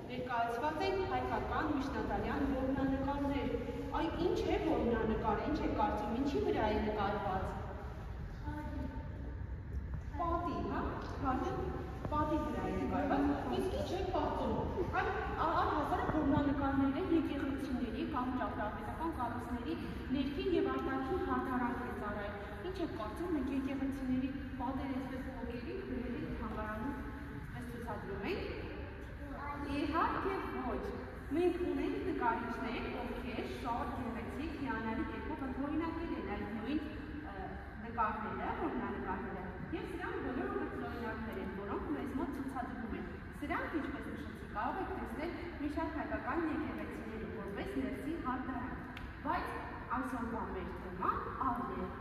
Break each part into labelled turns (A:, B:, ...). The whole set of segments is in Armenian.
A: Ներկայացված են հայկական միջնադարյան որմնանկարներ։ Այ ինչ է որմնանկարը, ինչ է կարծում, ինչի վրա է նկարված։ Պատի, հա, պատի վրա է նկարված, իսկ ինչ է կարծում։ Այ առհասարակ որմնանկարներ են եկեղեցիների կամ ճարտարապետական կառույցների ներքին եւ արտաքին հարդարանք է ծառայել։ Ինչ է կարծում, մենք եկեղեցիների պատերը այսպես ոգերի գրելի թանգարանում այսպես ցուցադրում ենք։ Իհարկե ոչ։ Մենք ունենք նկարիչներ, ովքեր շատ գեղեցիկ հիանալի կերպով ընդօրինակել են այդ նույն նկարները, որմնանկարները։ Եվ սրանք բոլորը օրինակներ են, որոնք մեզ մոտ ցուցադրվում են։ Սրանք, ինչպես նշեցի, կարող եք տեսնել մի շարք հայկական եկեղեցիների որպես ներսի հարդարանք։ Բայց այսօրվա մեր թեման այլ է։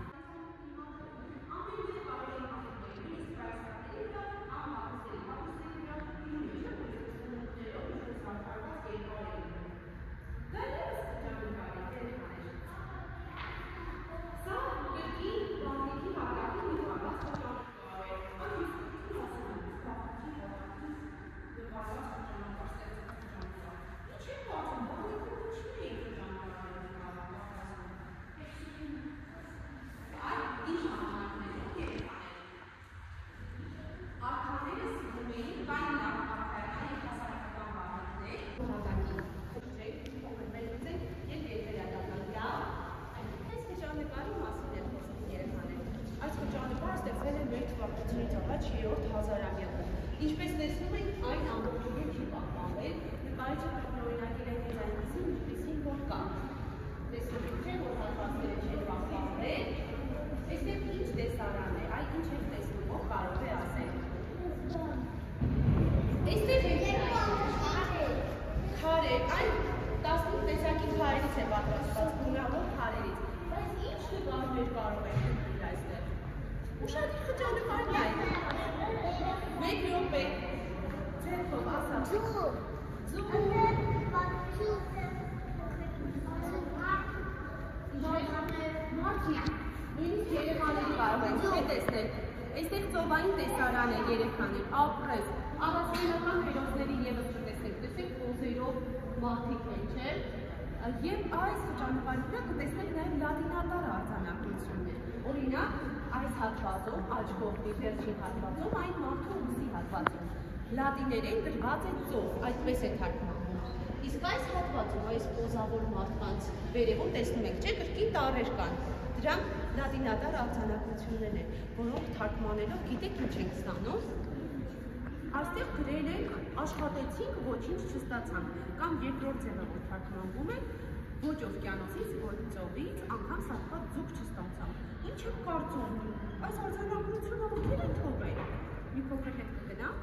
A: Ինչպես տեսնում եք, այն ամբողջովին չի պահպանվել, նկարիչը օրինակել է հենց այնպիսին, ինչպիսին որ կա։ Տեսնում եք, չէ, որ հատվածները չեն պահպանվել։ Այստեղ ինչ տեսարան է, այ ինչ եք տեսնում, ով կարող է ասել։ Այստեղ եք քարեր, այն 15 տեսակի քարերից է պատրաստված, գունավոր քարերից։ Բայց ինչ նկարներ կարող եք գտնել այստեղ։ Ուշադիր խճանկարն է։ Մեկ րոպե, ձերքով ասա։ Ձու։ Մարդիկ, նույնիսկ երեխաներ կարող են տեսնել։ Այստեղ ծովային տեսարան է երեխաներ, ապրես, առանձնական հերոսների ևս կտեսնեք, տեսեք պոզերով մարդիկ են, չէ՞։ Եվ այս խճանկարի վրա կտեսնեք նաև լատինատար արձանագրություններ։ Օրինակ, այս հատվածում, աջ կողմի վերջին հատվածում, այն մարդու ուսի հատվածում։ Լատիներեն գրված է ծով, այդպես է թարգմանվում։ Իսկ այս հատվածում, այս պոզավոր մարդկանց վերևում տեսնում եք, չէ, կրկին տառեր կան։ Դրանք լատինատար արձանագրություններն են, որոնք թարգմանելով գիտեք ինչ ենք ստանում։ Այստեղ գրել ենք աշխատեցինք, ոչինչ չստացանք, կամ երկրորդ ձևը որ թարգմանվում է, ոչ օվկիանոսից, ոչ ծովից, անգամ սատկած ձուկ չստացանք։ Ինչ եք կարծում, այս արձանագրությունը ովքեր են թողել։ Մի փոքր հետ կգնամ,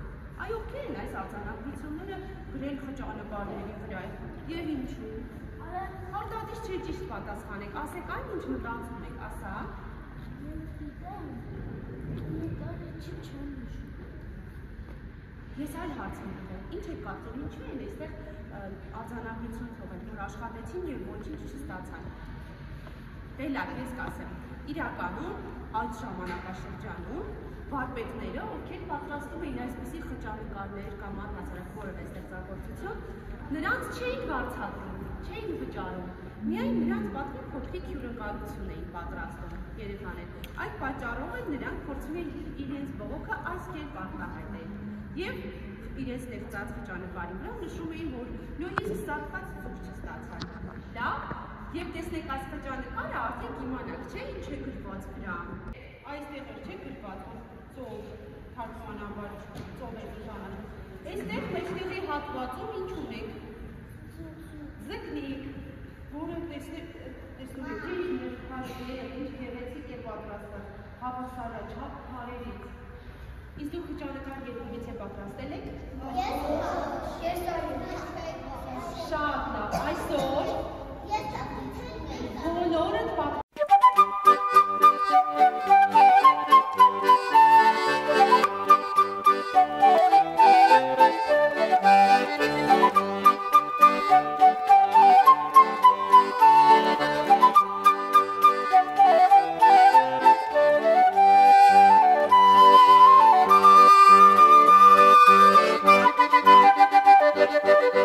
A: այ ովքեր են այս արձանագրությունները գրել խճանկարների վրա եւ ինչու։ Արտադիր չէ ճիշտ պատասխանեք, ասեք այն ինչ մտածում եք, ասա։ Ես այլ հարց եմ տվել, ինչ եք կարծում, ինչու են այստեղ արձանագրություն թողել, որ աշխատեցին եւ ոչինչ չստացան։ Դե լավ, ես կասեմ, իրականում այդ ժամանակաշրջանում վարպետները, ովքեր պատրաստում էին այսպիսի խճանկարներ կամ առհասարակ որևէ ստեղծագործություն, նրանց չէին վարձատրում, չէին վճարում, միայն նրանց պատվին փոքրիկ հյուրընկալություն էին պատրաստում երեխաներ։ Այդ պատճառով էլ նրանք փորձում էին իրենց բողոքը այս կերպ արտահայտել եւ իրենց ստեղծած խճանկարի վրա նշում էին, որ նույնիսկ սատկած ձուկ չստացան։ Լավ, եւ տեսնեք այս խճանկարը արդեն կիմանաք, չէ՞, ինչ է գրված վրա։ Այստեղ էլ չէ գրված, որ ծով թարգմանաբար ծով է նշանակում։ Այստեղ մեջտեղի հատվածում ինչ ունենք։ Ձկնիկ, որը տեսնում եք, չէ՞ ինչ գեղեցիկ է պատրաստված, հավասարաչափ քարերից։ Իսկ դուք խճանկար երբևիցե պատրաստել եք։ Ես շատ լավ, այսօր բոլորդ
B: Thank you.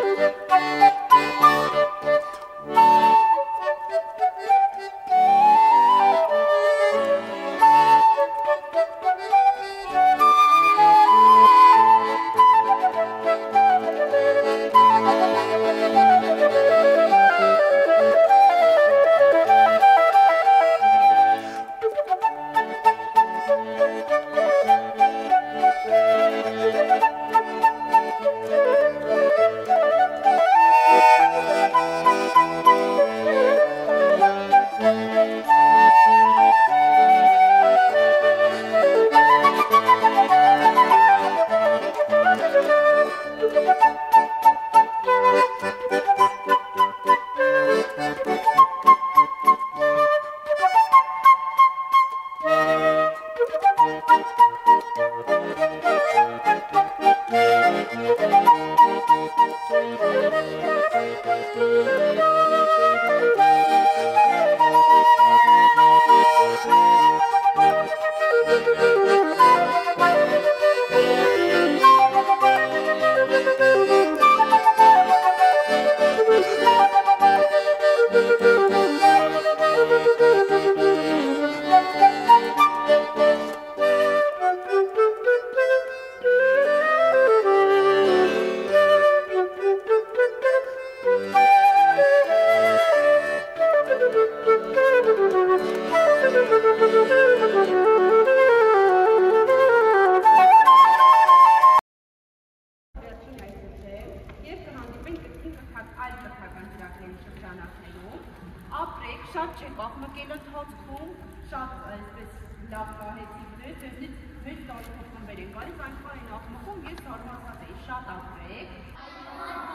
A: մկել ընթացքում շատ այսպես լավ կահեցիք ձեր, ձեզնից մեծ տարիքով են գալիս, այնքան են աղմկում, ես հարմարված էի, շատ ապրեք։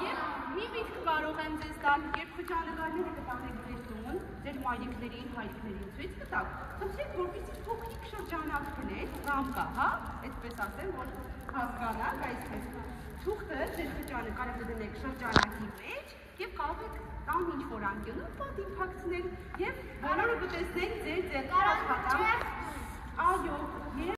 A: Եվ մի միտք կարող եմ ձեզ տալ, երբ խճանկարները կտանեք ձեր տուն, ձեր մայրիկներին, հայրիկներին ցույց կտակ, խնդրեք, որպեսզի փոքրիկ շրջանակներ, կամ կա, հա, այսպես ասեմ, որ հասկանաք, այսպես թուղթը ձեր խճանկարը կդնեք շրջանակի մեջ եւ կարող եք տան ինչ-որ անկյունում պատին փակցնել եւ բոլորը կտեսնեն ձեր ձեռքի աշխատանք։ Այո,